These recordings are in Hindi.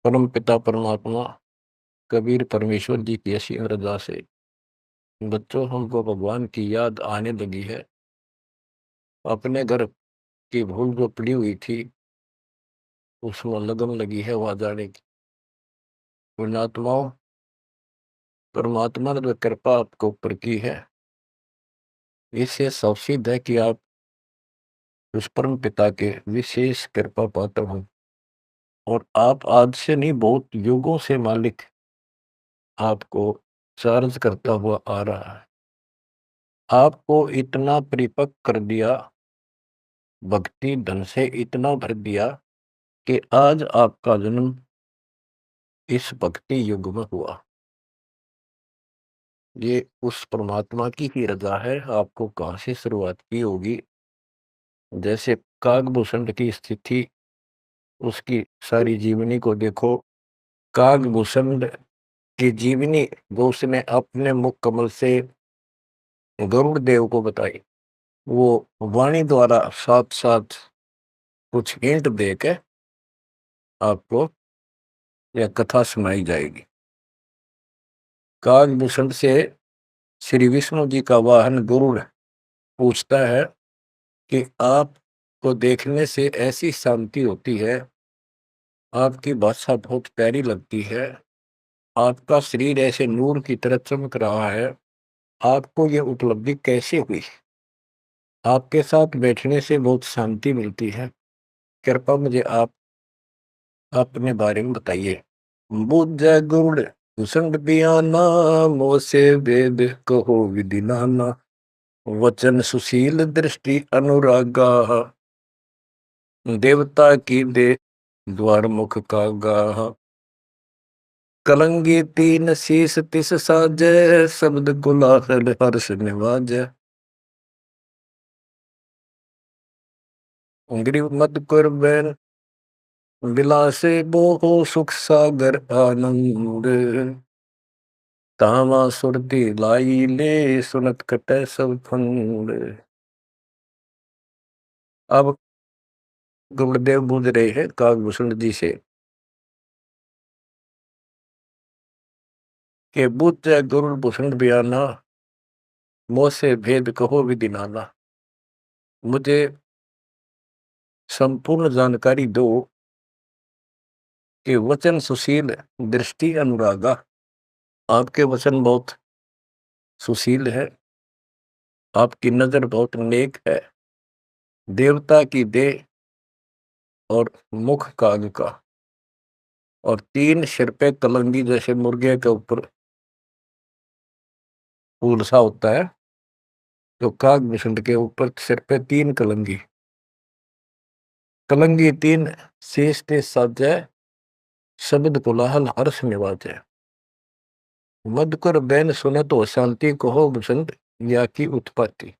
परम पिता परमात्मा कबीर परमेश्वर जी की ऐसी अरदा से बच्चों हमको भगवान की याद आने लगी है। अपने घर की भूल जो पड़ी हुई थी उसमें लगन लगी है वहां जाने की। पुण्यात्माओं, परमात्मा ने जो कृपा आपके ऊपर की है इससे सावसिद्ध है कि आप उस परम पिता के विशेष कृपा पात्र हो। और आप आज से नहीं, बहुत युगों से मालिक आपको चार्ज करता हुआ आ रहा है। आपको इतना परिपक्व कर दिया, भक्ति धन से इतना भर दिया कि आज आपका जन्म इस भक्ति युग में हुआ। ये उस परमात्मा की ही रजा है। आपको कहाँ से शुरुआत की होगी। जैसे कागभूषण की स्थिति, उसकी सारी जीवनी को देखो। कागभूषण की जीवनी जो उसने अपने मुख कमल से गरुड़ देव को बताई, वो वाणी द्वारा साथ साथ कुछ हिंट देके आपको यह कथा सुनाई जाएगी। कागभूषण से श्री विष्णु जी का वाहन गरुड़ पूछता है कि आपको देखने से ऐसी शांति होती है, आपकी भाषा बहुत प्यारी लगती है, आपका शरीर ऐसे नूर की तरह चमक रहा है, आपको ये उपलब्धि कैसे हुई। आपके साथ बैठने से बहुत शांति मिलती है, कृपया मुझे आप अपने बारे में बताइए। बुझ गुरुड़ भूषण बियाना, मोह से वेद कहो विधि नाना, वचन सुशील दृष्टि अनुरागा, देवता की दे द्वार मुख का गाह, कलंगी तीन शीस तिस साजय, शब्द गुलाल हर्ष निवाजय, ग्रीव मद कर बैन बिलासे बोहो सुख सागर आनंद, तावा सुरती लाई ले सुनत कटै सब फंद। अब गुरुदेव बूझ रहे हैं कागभूषण जी से कि बुझ गुरु भूषण बयाना, मोह से भेद कहो विधि नाना। मुझे संपूर्ण जानकारी दो कि वचन सुशील दृष्टि अनुरागा, आपके वचन बहुत सुशील है, आपकी नजर बहुत नेक है, देवता की देह और मुख काग का, और तीन सिर पे कलंगी जैसे मुर्गे के ऊपर फूल सा होता है, तो कागभूषण के ऊपर सिर पे तीन कलंगी, कलंगी तीन शेष ते साजय, शब्द कोलाहल हर्ष निवाजय, मधुकर बैन सुनत हो शांति कहो बसंत, या की उत्पत्ति,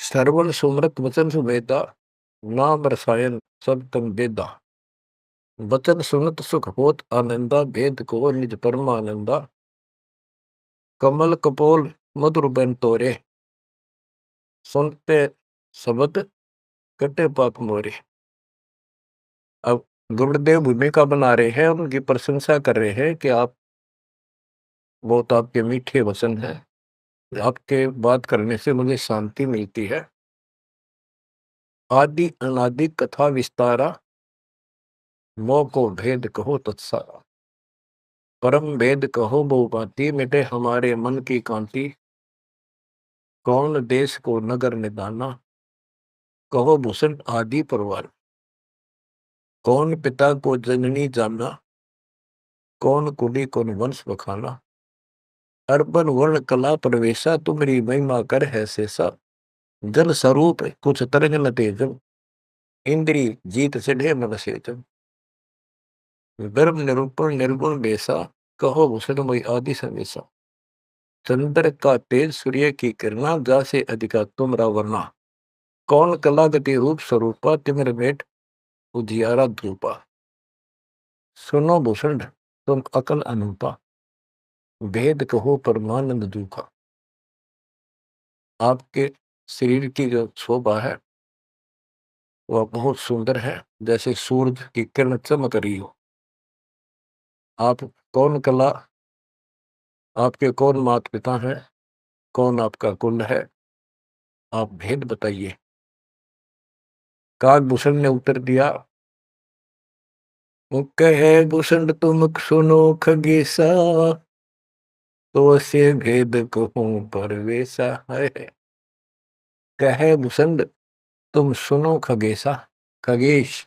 श्रवण सुमरत वचन सुवेदा, नाम रसायन सब तन वेदा, वचन सुनत सुख होत आनंदा, भेद को निज परमानंदा, कमल कपोल मधुर बैन तोरे, सुनते शब्द कटे पाप मोरे। अब गुरुदेव भूमिका बना रहे हैं, उनकी प्रशंसा कर रहे हैं कि आप बहुत, आपके मीठे वचन हैं, आपके बात करने से मुझे शांति मिलती है। आदि अनादि कथा विस्तारा, मोह को भेद कहो तत्सारा, परम भेद कहो बहु भांति, मिटे हमारे मन की कांति, कौन देश को नगर निदाना, कहो भूषण आदि परवार, कौन पिता को जननी जाना, कौन कुली कौन वंश बखाना, अर्पण वर्ण कला प्रवेशा, तुम्हारी महिमा कर है शेषा, जल स्वरूप कुछ तरंग न तेजम, इंद्री जीत चढ़े मन सेजम, गर्भ निरूपण निर्गुण बेसा, कहो भूषण मई आदि समेसा, चंद्र का तेज सूर्य की किरणा, जा से अधिका तुमरा वर्णा, कौन कला गति रूप स्वरूपा, तिमिर मेट उजियारा धूपा, सुनो भूषण तुम अकल अनूपा, भेद कहो परमानंद दुखा। आपके शरीर की जो शोभा है वह बहुत सुंदर है, जैसे सूरज की किरण चमक रही हो। आप कौन कला, आपके कौन माता पिता हैं, कौन आपका कुल है, आप भेद बताइए। कागभूषण ने उत्तर दिया, कहे भूषण तुम सुनो खगेसा, तो से भेद कहूं परवेसा है। कहे भूषण तुम सुनो खगेसा, खगेश,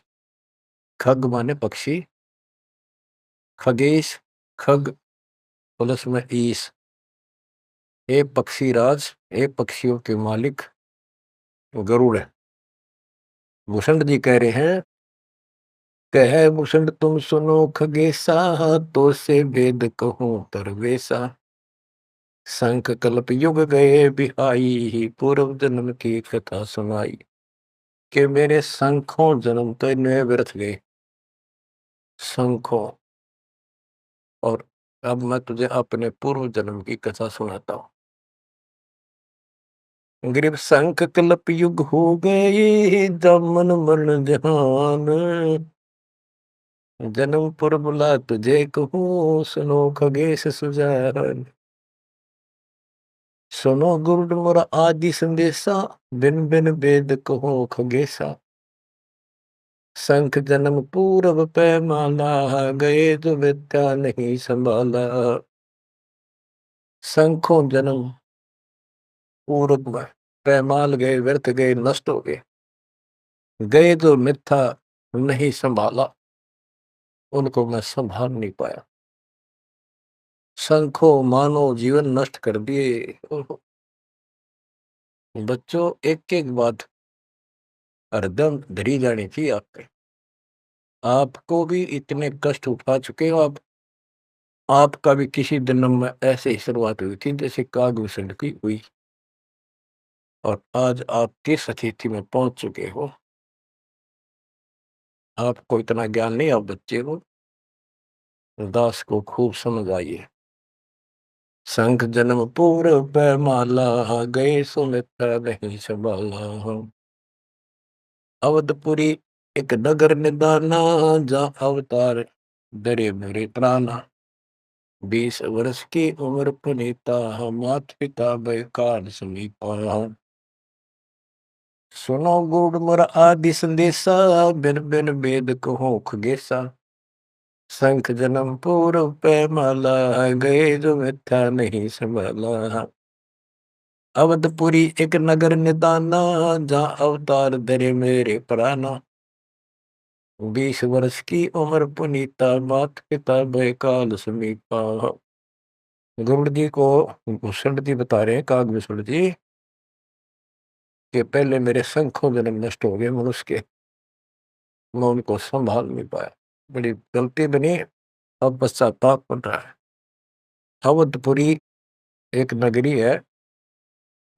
खग माने पक्षी, खगेश, खग प्लस में ईश, ए पक्षी राज, ए पक्षियों के मालिक गरुड़ है। भूषण जी कह रहे हैं, कहे भूषण तुम सुनो खगेसा, तो से भेद कहूं तरवेसा। शंख कल्प युग गए बिहाई, पूर्व जन्म की कथा सुनाई। कि मेरे शंखों जन्म तो इनमें व्यर्थ गए, शंखों। और अब मैं तुझे अपने पूर्व जन्म की कथा सुनाता हूं। ग्रीव शंख कल्प युग हो गए, जमन मरण जहान। जन्म पर बुला तुझे कहूँ, सुनो खगेश सुजान। सुनो गुरुड मोरा आदि संदेशा, बिन बिन वेद कहो खगेसा। शंख जन्म पूरब पैमाला, गए जो विद्या नहीं संभाला। शंखों जन्म पूरब में, पैमाल गए, व्यर्थ गए, नष्ट हो गए। गए जो मिथ्या नहीं संभाला, उनको मैं संभाल नहीं पाया। शंखों मानो जीवन नष्ट कर दिए। बच्चों, एक एक बात हरदम धरी जानी चाहिए आपके। आपको भी इतने कष्ट उठा चुके हो आप। आपका भी किसी जन्म में ऐसे ही शुरुआत हुई थी जैसे कागभूषण की हुई, और आज आप किस स्थिति में पहुंच चुके हो। आपको इतना ज्ञान नहीं, आप बच्चे हो। दास को खूब समझ आइए। शंख जन्म पूर्व पैमाला, गए सुमित्रा नहीं संभाला। अवधपुरी एक नगर निदाना, जा अवतार डरे मेरे त्राना। 20 वर्ष की उम्र पुनीता, मात पिता बेकार समीपा। सुनो गुड़ मोर आदि संदेशा, बिन बिन वेद कहो खगेसा। शंख जन्म पूर्व पैमाला, गए जो मिथ्या नहीं संभाला। अवधपुरी एक नगर निदाना, जहाँ अवतार धरे मेरे प्राणा। 20 वर्ष की उम्र पुनीता, मात पिता बेकाल समीपा। गरुड़ जी को भूषण जी बता रहे हैं, कागभूषण जी, कि पहले मेरे शंखों जन्म नष्ट हो गए मनुष्य के, मैं उनको संभाल नहीं पाया, बड़ी गलती बनी। अब पश्चाताप बन रहा है। अवधपुरी एक नगरी है,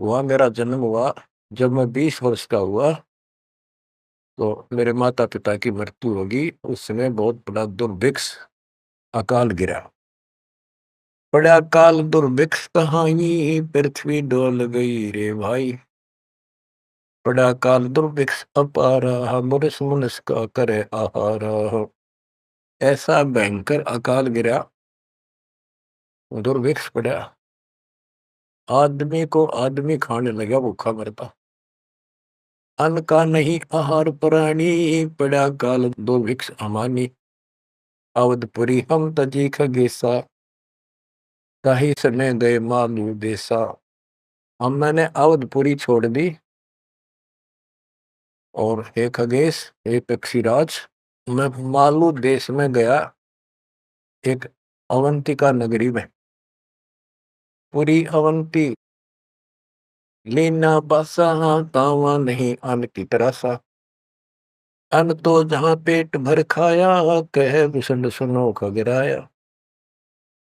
वहां मेरा जन्म हुआ। जब मैं 20 वर्ष का हुआ तो मेरे माता पिता की मृत्यु होगी। उस समय बहुत बड़ा दुर्भिक्ष अकाल गिरा। बड़ा काल दुर्भिक्ष कहानी, पृथ्वी डोल गई रे भाई। बड़ा काल दुर्भिक्ष अपारा, मुनिस मुनिस का करे आहारा। ऐसा भयंकर अकाल गिरा, दुर्भिक्ष पड़ा, आदमी को आदमी खाने लगा, भूखा मरता। अन्न का नहीं आहार प्राणी, पड़ा काल दुर्भिक्ष अमानी। अवधपुरी हम तजी खगेसा, ताही समय गए मालू देसा। हम मैंने अवधपुरी छोड़ दी, और हे खगेश, हे पक्षीराज, मैं मालू देश में गया, एक अवंतिका नगरी में। पूरी अवंती लीना बासा, तावा नहीं अन्न की तरासा। अन्न तो जहां पेट भर खाया, कहे भूषण सुनो खगराया।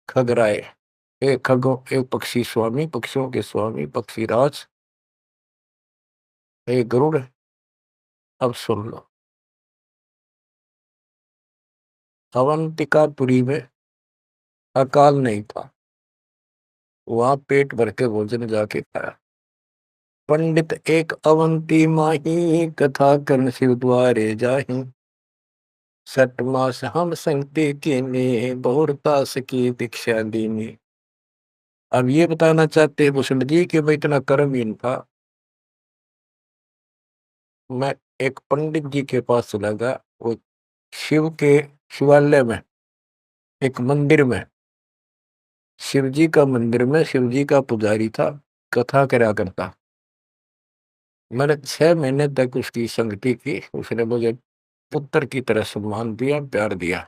खगराए, एक खगो, एक पक्षी स्वामी, पक्षियों के स्वामी पक्षीराज, एक गरुड़, अब सुन लो। अवंतिकापुरी में अकाल नहीं था, वहां पेट भर के भोजन जाके खाया। पंडित एक अवंती माही, कथा कर्ण शिव द्वारे जाही। सठ मास हम संगति कीनी, बहुरतास की दीक्षा दीनी। अब ये बताना चाहते हैं भूषण जी कि मैं इतना कर्महीन था। मैं एक पंडित जी के पास चला गया, वो शिव के शिवालय में, एक मंदिर में, शिव जी का मंदिर में शिव जी का पुजारी था, कथा करा करता। मैंने 6 महीने तक उसकी संगति की, उसने मुझे पुत्र की तरह सम्मान दिया, प्यार दिया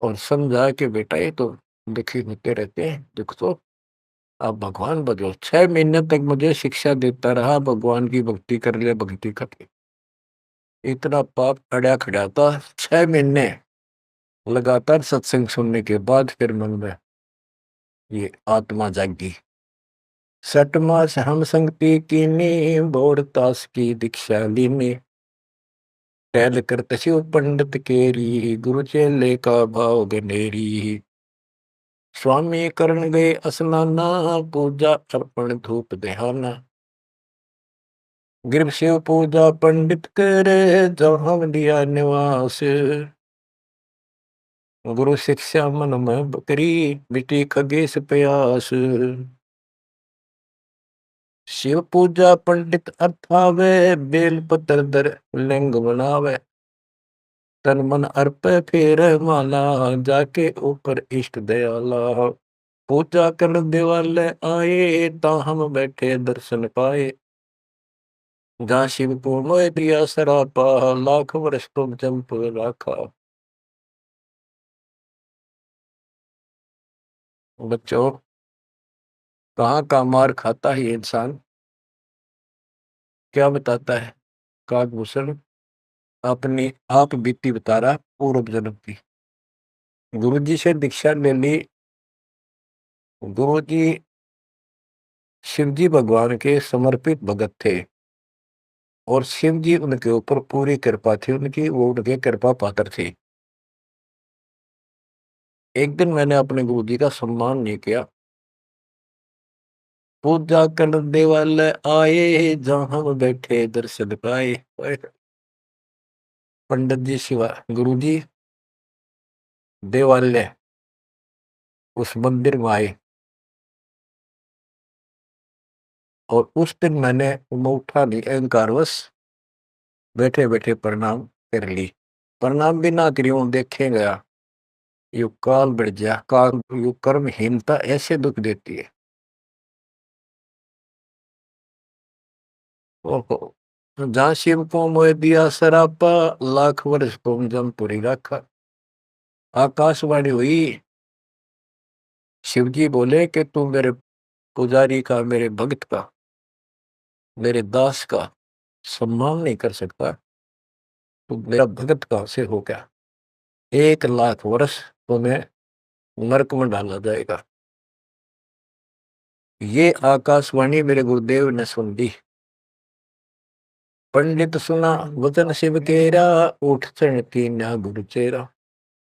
और समझा कि बेटा ये तो दुखी होते रहते हैं, दुख तो आप भगवान बनो। 6 महीने तक मुझे शिक्षा देता रहा, भगवान की भक्ति कर ले, भक्ति कर ले। इतना पाप अड़ा खड़ा था। 6 महीने लगातार सत्संग सुनने के बाद फिर मन में ये आत्मा जागी। सठ मास हम संगति कीनी, बोर तास की दीक्षा लीनी। टहल करत शिव पंडित केरी, गुरु चेले का भाव गनेरी। स्वामी करण गए स्नाना, पूजा अर्पण धूप देहाना। गिर शिव पूजा पंडित करे, जहाँ लिया निवास। गुरु शिक्षा मन में बकरी, मिटी खगेश प्यास। शिव पूजा पंडित अर्थावे, बेल पत्र दर लिंग बनावे। तन मन अर्प फेर माला, जाके ऊपर इष्ट दयाला। पूजा कर दिवाले आए, ता हम बैठे दर्शन पाए। जहाँ शिव को मोह दिया सरापा, लाख वर्ष तुम जंप राखा। बच्चों, कहाँ का मार खाता है ये इंसान, क्या बताता है काकभूषण? अपनी आप बीती बता रहा पूर्व जन्म की। गुरु जी से दीक्षा ले ली। गुरु जी शिव जी भगवान के समर्पित भगत थे और शिव जी उनके ऊपर पूरी कृपा थी उनकी, वो उनके कृपा पात्र थे। एक दिन मैंने अपने गुरु जी का सम्मान नहीं किया। पूजा कर देवालय आए, जहाँ हम बैठे दर्शन पाए। पंडित जी शिवा गुरु जी देवालय उस मंदिर में आए और उस दिन मैंने उठा नहीं, अहंकारवश बैठे बैठे प्रणाम कर ली। प्रणाम भी ना करी हूं, देखे गया। यु काल बढ़ जा, काल यु कर्महीनता ऐसे दुख देती है। ओहो, जहाँ शिव को मोह दिया सरापा, लाख वर्ष तुम जमपुरी रखा। आकाशवाणी हुई, शिव जी बोले कि तू मेरे पुजारी का, मेरे भक्त का, मेरे दास का सम्मान नहीं कर सकता, तू मेरा भगत कहां से हो गया। 1 लाख वर्ष तुम्हें नरक में डाला जाएगा। ये आकाशवाणी मेरे गुरुदेव ने सुन ली। पंडित सुना वचन शिव केरा, उठ चढ़ कीन्या गुरु चेरा।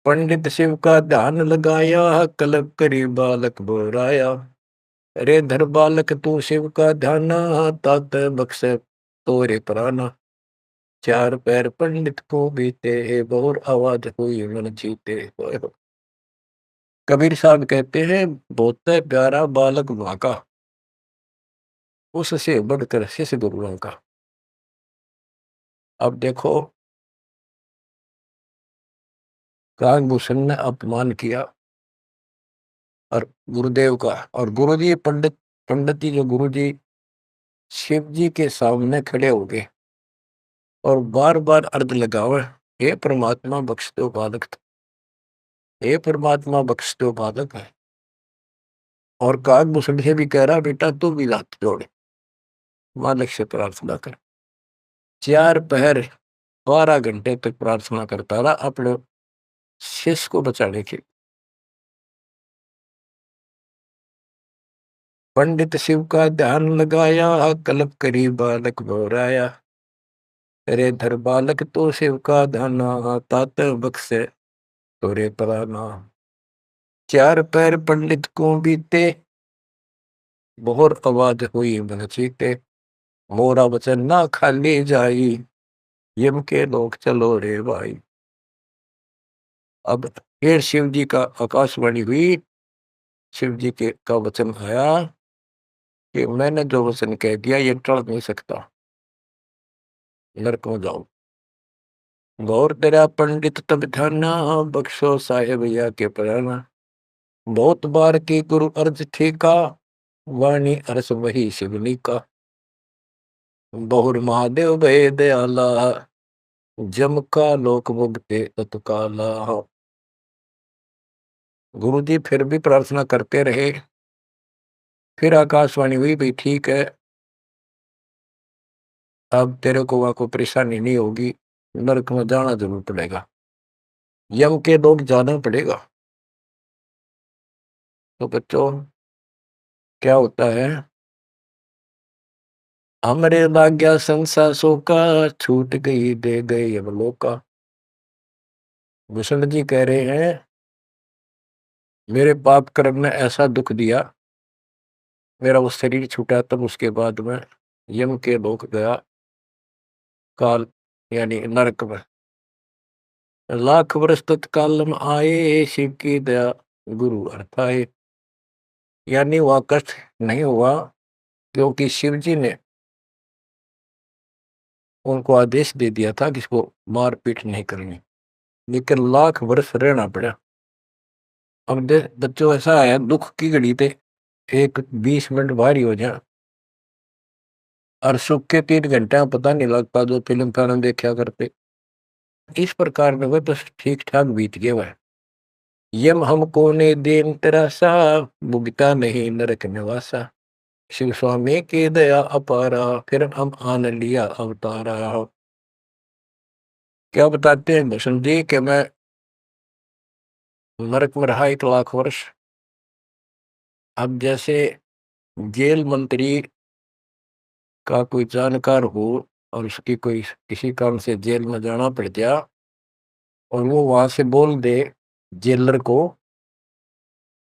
पंडित शिव का ध्यान लगाया, कलप करी बालक बोराया। रे धर बालक तू शिव का ध्याना, तात बख्शे तोरे प्राणा। 4 पैर पंडित को बीते, बहुर आवाज हुई मन जीते। कबीर साहब कहते हैं, बहुत प्यारा बालक माँ का, उससे बढ़कर शिष्य गुरुओं का। अब देखो, काकभूषण ने अपमान किया और गुरुदेव का, और गुरु जी पंडित जी जो गुरु जी शिव जी के सामने खड़े हो गए और बार बार अर्ज लगावे, हे परमात्मा बख्श दो बालक, हे परमात्मा बख्श दो बालक है। और काकभूषण से भी कह रहा, बेटा तू भी हाथ जोड़े, मालिक से प्रार्थना कर। 4 पहर 12 घंटे तक प्रार्थना करता रहा अपने शिष्य को बचाने के। पंडित शिव का ध्यान लगाया, कल्प करी बालक बोराया। अरे धर बालक तो शिव का ध्याना, तात बख्शे तोरे प्राणा। 4 पैर पंडित को बीते, बहुत आवाज हुई मन चीते। मोरा वचन ना खाली जाई, यम के लोग चलो रे भाई। अब फिर शिव जी का आकाशवाणी हुई, शिव जी के का वचन आया कि मैंने जो वचन कह दिया ये टल नहीं सकता, नरक में जाओ। गौर तेरा पंडित तब ध्याना, बख्शो साहेब या के प्राणा। बहुत बार की गुरु अर्ज ठीका, वाणी अरस वही शिवनी का। बहुर महादेव भय दयाला, जम का लोक मुगते तत्काला। गुरु जी फिर भी प्रार्थना करते रहे। फिर आकाशवाणी हुई, भाई ठीक है, अब तेरे को वहां को परेशानी नहीं होगी, नरक में जाना जरूर पड़ेगा, यम के लोग जाना पड़ेगा। तो बच्चों क्या होता है, हमरे लाग्या संसासों का, छूट गई दे गए यमलोका। भूषण जी कह रहे हैं, मेरे पाप कर्म ने ऐसा दुख दिया, मेरा वो शरीर छूटा, तब उसके बाद में यम के लोक गया, काल यानी नरक में। लाख वर्ष तत्काल में आए, शिव की दया गुरु अर्थाए। यानी वह कष्ट नहीं हुआ, क्योंकि शिव जी ने उनको आदेश दे दिया था कि इसको मारपीट नहीं करनी, लेकिन लाख वर्ष रहना पड़ा। अब बच्चों ऐसा है, दुख की घड़ी पे एक 20 मिनट भारी हो जाए और सुख के 3 घंटे में पता नहीं लगता, जो फिल्म फिल्म देखा करते इस प्रकार में वह बस ठीक ठाक बीत गया वह। यम हमको ने देन तरासा, भुगता नहीं नरक निवासा। शिव स्वामी की दया अपारा, फिर हम आन लिया अवतारा। क्या बताते हैं भूषण जी कि मैं नरक में रहा 1 लाख वर्ष। अब जैसे जेल मंत्री का कोई जानकार हो और उसकी कोई किसी काम से जेल में जाना पड़ गया और वो वहां से बोल दे जेलर को,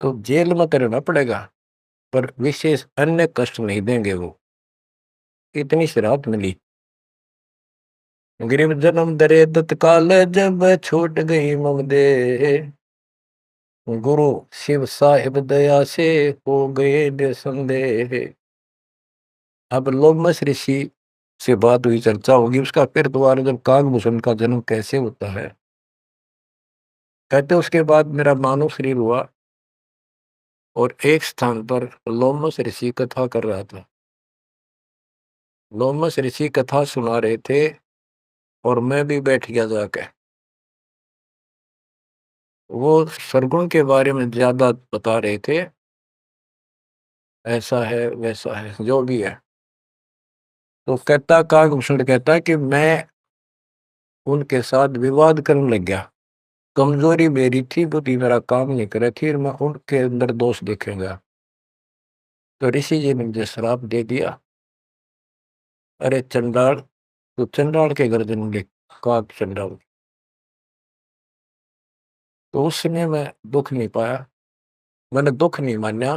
तो जेल में तो रहना पड़ेगा, पर विशेष अन्य कष्ट नहीं देंगे वो। इतनी शराब मिली। गरीब जन्म दरे तत्काल, जब छूट गई मम दे। गुरु शिव साहिब दया से हो गए निसंदेह। अब लोमस ऋषि से बात हुई, चर्चा होगी उसका, फिर दोबारा जब कागभूषण का जन्म कैसे होता है, कहते उसके बाद मेरा मानव शरीर हुआ और एक स्थान पर लोमस ऋषि कथा कर रहा था। लोमस ऋषि कथा सुना रहे थे और मैं भी बैठ गया जाके। वो सरगुण के बारे में ज्यादा बता रहे थे, ऐसा है वैसा है जो भी है। तो कहता कागभूषण कहता कि मैं उनके साथ विवाद करने लग गया। कमजोरी मेरी थी, बुद्धि मेरा काम नहीं करे थी, मैं उनके अंदर दोष देखेंगा। तो ऋषि जी ने मुझे श्राप दे दिया, अरे चंडाल, तो चंडाल के घर जन्म, काग चंडाल। तो उस समय मैं दुख नहीं पाया, मैंने दुख नहीं माना,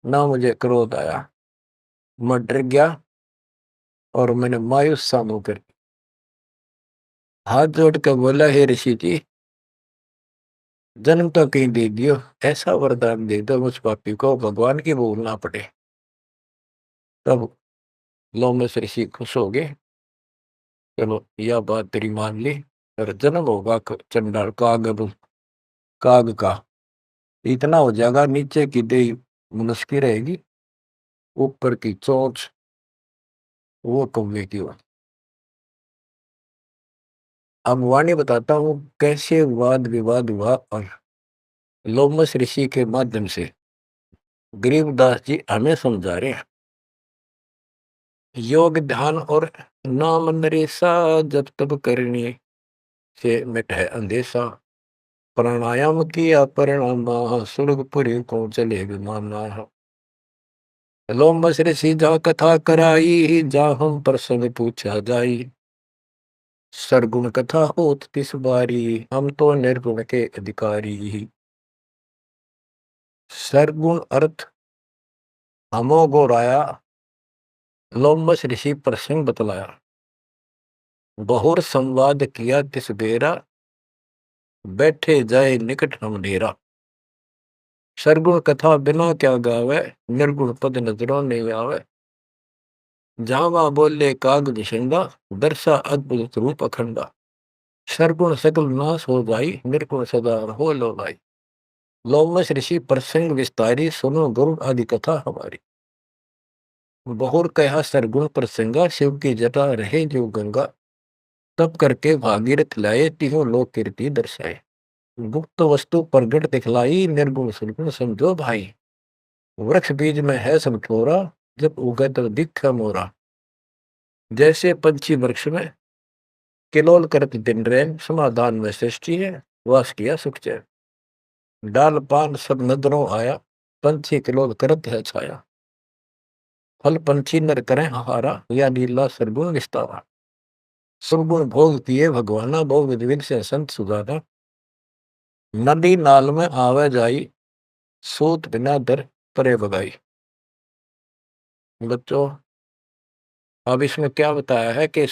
ना मुझे क्रोध आया। मैं डर गया और मैंने मायूस सा मुंह कर हाथ जोड़ कर बोला, हे ऋषि जी, जन्म तो कहीं दे दियो, ऐसा वरदान दे दो मुझ पापी को भगवान की भूल ना पड़े। तब लोमस ऋषि खुश हो गए, चलो यह बात तेरी मान ली, और जन्म होगा चंडाल काग का, इतना हो जाएगा, नीचे की देह मनुष्य की रहेगी, ऊपर की चोंच वो कौवे की हो। अब वाणी बताता हूँ कैसे वाद विवाद हुआ, और लोमस ऋषि के माध्यम से गरीबदास जी हमें समझा रहे हैं। योग ध्यान और नाम नरेसा, जब तब करने से मिट है अंदेशा। प्राणायाम किया परिणाम, सुरगपुरी को चले विमाना। लोमस ऋषि जा कथा कराई, जा हम प्रसंग पूछा जाई। सरगुण कथा होत तिस बारी, हम तो निर्गुण के अधिकारी। सरगुण अर्थ हमो गोराया, लोमस ऋषि प्रसंग बतलाया। बहुर संवाद किया तिस बेरा, बैठे जाए निकट हम डेरा। सरगुण कथा बिना क्या गावे, निर्गुण पद नजरों नहीं आवे। जावा बोले कागज शिंगा, दर्शा अद्भुत रूप अखंडा। सरगुण सकल नाश हो जाई, निर्गुण सदा हो लो भाई। लोमस ऋषि प्रसंग विस्तारी, सुनो गुरु आदि कथा हमारी। बहुर कहा सरगुण प्रसंगा, शिव की जटा रहे जो गंगा। तब करके भागीरथ लाए, तिहो लोक कीर्ति दर्शाए। गुप्त वस्तु प्रगट दिखलाई, निर्गुण सरगुण समझो भाई। वृक्ष बीज में है सब ठोरा, जब उगे तो दिख मोरा। जैसे पंछी वृक्ष में किलोल करत दिन रैन, समाधान में सृष्टि है, वास किया सुख चैन। डाल पान सब नजरों आया, पंछी किलोल करत है छाया। फल पंछी नर करें हारा, या लीला सरगुण विस्तारा। सुरगुण भोग पिए भगवाना, बहु विध विध से संत सुजाना। नदी नाल में आवे जाई, सूत बिना दर परे बगाई। बच्चों, अब इसमें क्या बताया है कि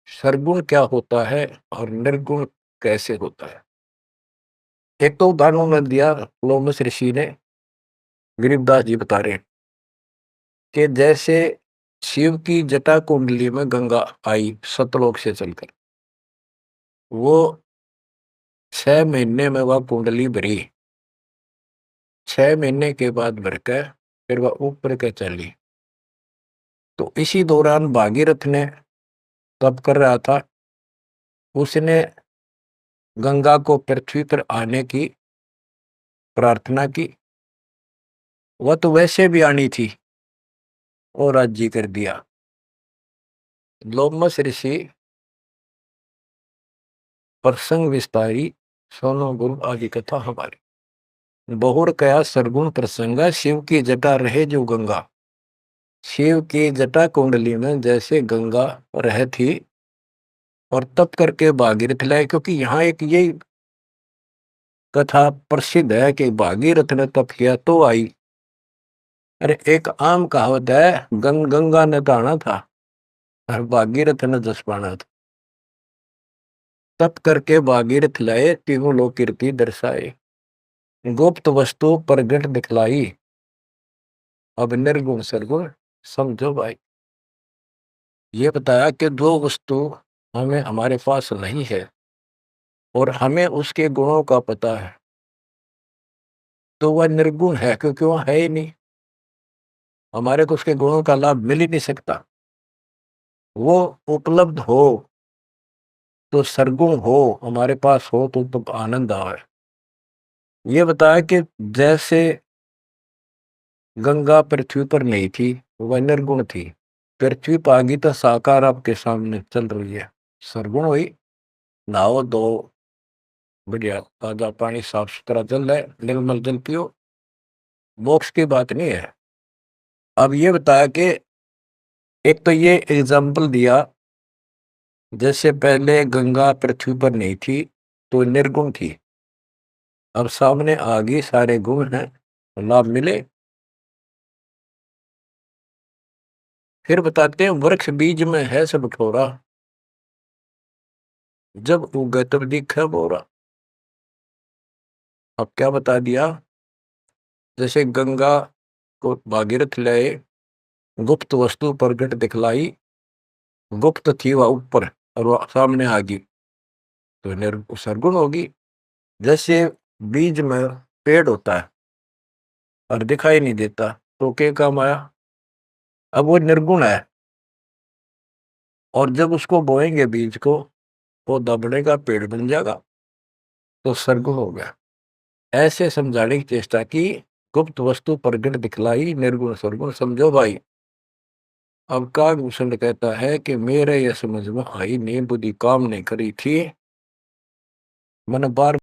सरगुण क्या होता है और निर्गुण कैसे होता है। एक तो उदाहरण में दिया लोमस ऋषि ने, गरीबदास जी बता रहे हैं कि जैसे शिव की जटा कुंडली में गंगा आई सतलोक से चलकर, वो 6 महीने में वह कुंडली भरी। 6 महीने के बाद भरकर फिर वह ऊपर के चली। तो इसी दौरान भागीरथ ने तप कर रहा था, उसने गंगा को पृथ्वी पर आने की प्रार्थना की। वह तो वैसे भी आनी थी और राज्य कर दिया। लोमस ऋषि प्रसंग विस्तारी, सोनो गुरु आदि कथा हमारी। बहुर कया सरगुण प्रसंगा, शिव की जटा रहे जो गंगा। शिव की जटा कुंडली में जैसे गंगा रह थी और तप करके भागीरथ लाए, क्योंकि यहाँ एक ये कथा प्रसिद्ध है कि भागीरथ ने तप किया तो आई। अरे एक आम कहावत है, गंगा ने नहाना था और भागीरथ ने जस पाना था। तप करके भागीरथ लाए, तीनों लोक कीर्ति दर्शाए। गुप्त वस्तु प्रगट दिखलाई, अब निर्गुण सरगुण समझो भाई। ये बताया कि दो वस्तु हमें हमारे पास नहीं है और हमें उसके गुणों का पता है, तो वह निर्गुण है, क्योंकि वह है ही नहीं। हमारे को उसके गुणों का लाभ मिल ही नहीं सकता। वो उपलब्ध हो तो सरगुण हो, हमारे पास हो तो आनंद आवे। ये बताया कि जैसे गंगा पृथ्वी पर नहीं थी, वह निर्गुण थी। पृथ्वी पर आ गई तो साकार आपके सामने चल रही है, सरगुण हुई। नहाओ दो, बढ़िया ताजा पानी, साफ सुथरा जल है, निर्मल जल पियो, मोक्ष की बात नहीं है। अब ये बताया कि एक तो ये एग्जाम्पल दिया, जैसे पहले गंगा पृथ्वी पर नहीं थी तो निर्गुण थी, अब सामने आ गई, सारे गुण हैं, लाभ मिले। फिर बताते हैं, वृक्ष बीज में है सब ठोरा, जब उगे तब दिखे बोरा। अब क्या बता दिया, जैसे गंगा को भागीरथ लाए, गुप्त वस्तु प्रगट दिखलाई, गुप्त थी वह ऊपर और वह सामने आ गई, तो सरगुण होगी। जैसे बीज में पेड़ होता है और दिखाई नहीं देता, तो क्या काम आया, अब वो निर्गुण है। और जब उसको बोएंगे बीज को, पौधा बढ़ेगा, पेड़ बन जाएगा, तो सरगुण हो गया। ऐसे समझाने की चेष्टा की, गुप्त वस्तु प्रगट दिखलाई, निर्गुण सरगुण समझो भाई। अब कागभूषण कहता है कि मेरे यह समझ में आई, नींद बुद्धि काम नहीं करी थी, मैंने बार